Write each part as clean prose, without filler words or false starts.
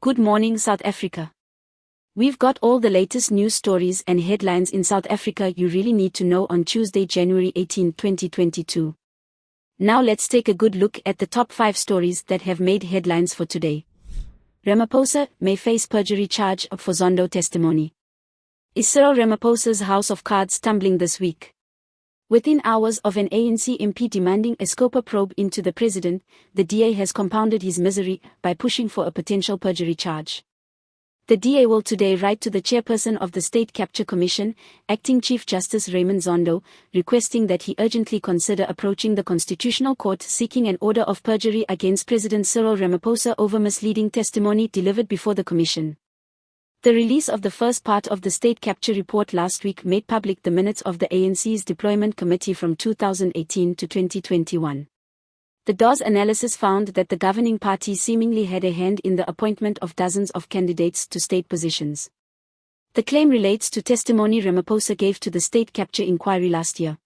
Good morning, South Africa. We've got all the latest news stories and headlines in South Africa you really need to know on Tuesday, January 18, 2022. Now let's take a good look at the top 5 stories that have made headlines for today. Ramaphosa may face perjury charge for Zondo testimony. Is Cyril Ramaphosa's house of cards tumbling this week? Within hours of an ANC MP demanding a SCOPA probe into the president, the DA has compounded his misery by pushing for a potential perjury charge. The DA will today write to the chairperson of the State Capture Commission, Acting Chief Justice Raymond Zondo, requesting that he urgently consider approaching the Constitutional Court seeking an order of perjury against President Cyril Ramaphosa over misleading testimony delivered before the commission. The release of the first part of the State Capture report last week made public the minutes of the ANC's Deployment Committee from 2018 to 2021. The DOS analysis found that the governing party seemingly had a hand in the appointment of dozens of candidates to state positions. The claim relates to testimony Ramaphosa gave to the State Capture inquiry last year.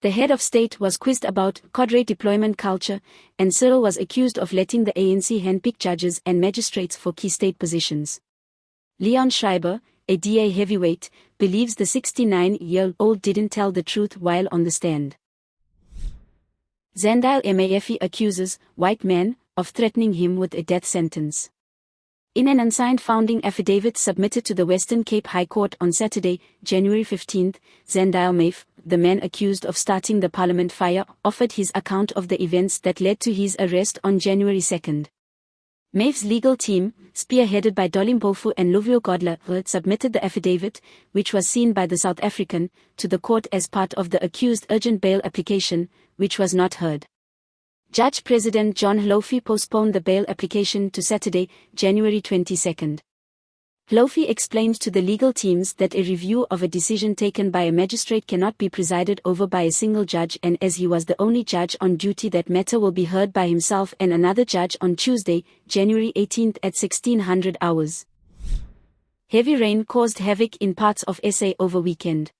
The head of state was quizzed about cadre deployment culture, and Cyril was accused of letting the ANC handpick judges and magistrates for key state positions. Leon Schreiber, a DA heavyweight, believes the 69-year-old didn't tell the truth while on the stand. Zondo MAFE accuses white man of threatening him with a death sentence. In an unsigned founding affidavit submitted to the Western Cape High Court on Saturday, January 15, Zondo MAFE, the man accused of starting the Parliament fire, offered his account of the events that led to his arrest on January 2. MAFE's legal team, spearheaded by Dolly Mpofu and Lovio Godler, submitted the affidavit, which was seen by the South African, to the court as part of the accused urgent bail application, which was not heard. Judge President John Hlofi postponed the bail application to Saturday, January 22. Hlofi explained to the legal teams that a review of a decision taken by a magistrate cannot be presided over by a single judge, and as he was the only judge on duty, that matter will be heard by himself and another judge on Tuesday, January 18 at 1600 hours. Heavy rain caused havoc in parts of SA over weekend.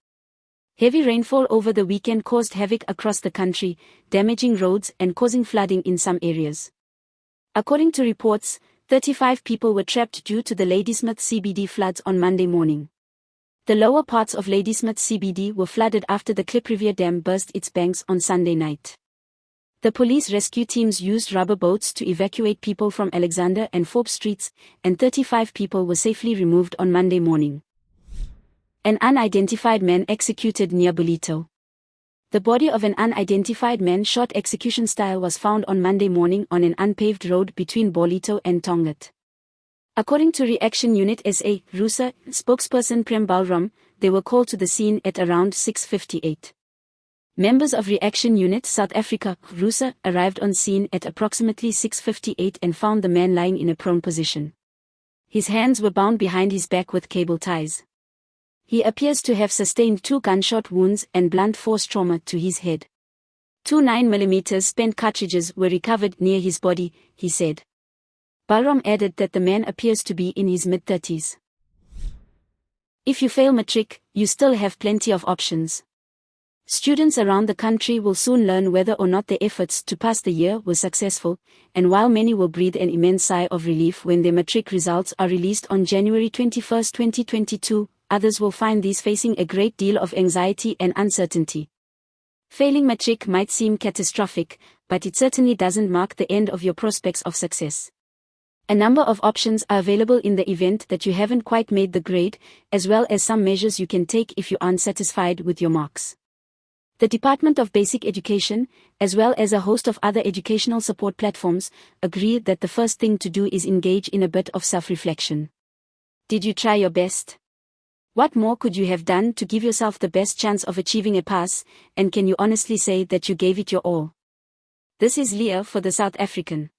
Heavy rainfall over the weekend caused havoc across the country, damaging roads and causing flooding in some areas. According to reports, 35 people were trapped due to the Ladysmith CBD floods on Monday morning. The lower parts of Ladysmith CBD were flooded after the Klip Rivier Dam burst its banks on Sunday night. The police rescue teams used rubber boats to evacuate people from Alexander and Forbes streets, and 35 people were safely removed on Monday morning. An unidentified man executed near BALLITO. The body of an unidentified man shot execution style was found on Monday morning on an unpaved road between BALLITO and Tongat. According to Reaction Unit SA, RUSA, spokesperson Prem Balram, they were called to the scene at around 6:58. Members of Reaction Unit South Africa, RUSA, arrived on scene at approximately 6:58 and found the man lying in a prone position. His hands were bound behind his back with cable ties. He appears to have sustained 2 gunshot wounds and blunt force trauma to his head. 2 9mm spent cartridges were recovered near his body, he said. Balram added that the man appears to be in his mid-30s. If you fail MATRIC, you still have plenty of options. Students around the country will soon learn whether or not their efforts to pass the year were successful, and while many will breathe an immense sigh of relief when their MATRIC results are released on January 21, 2022, others will find these facing a great deal of anxiety and uncertainty. Failing MATRIC might seem catastrophic, but it certainly doesn't mark the end of your prospects of success. A number of options are available in the event that you haven't quite made the grade, as well as some measures you can take if you aren't satisfied with your marks. The Department of Basic Education, as well as a host of other educational support platforms, agree that the first thing to do is engage in a bit of self-reflection. Did you try your best? What more could you have done to give yourself the best chance of achieving a pass, and can you honestly say that you gave it your all? This is Leah for the South African.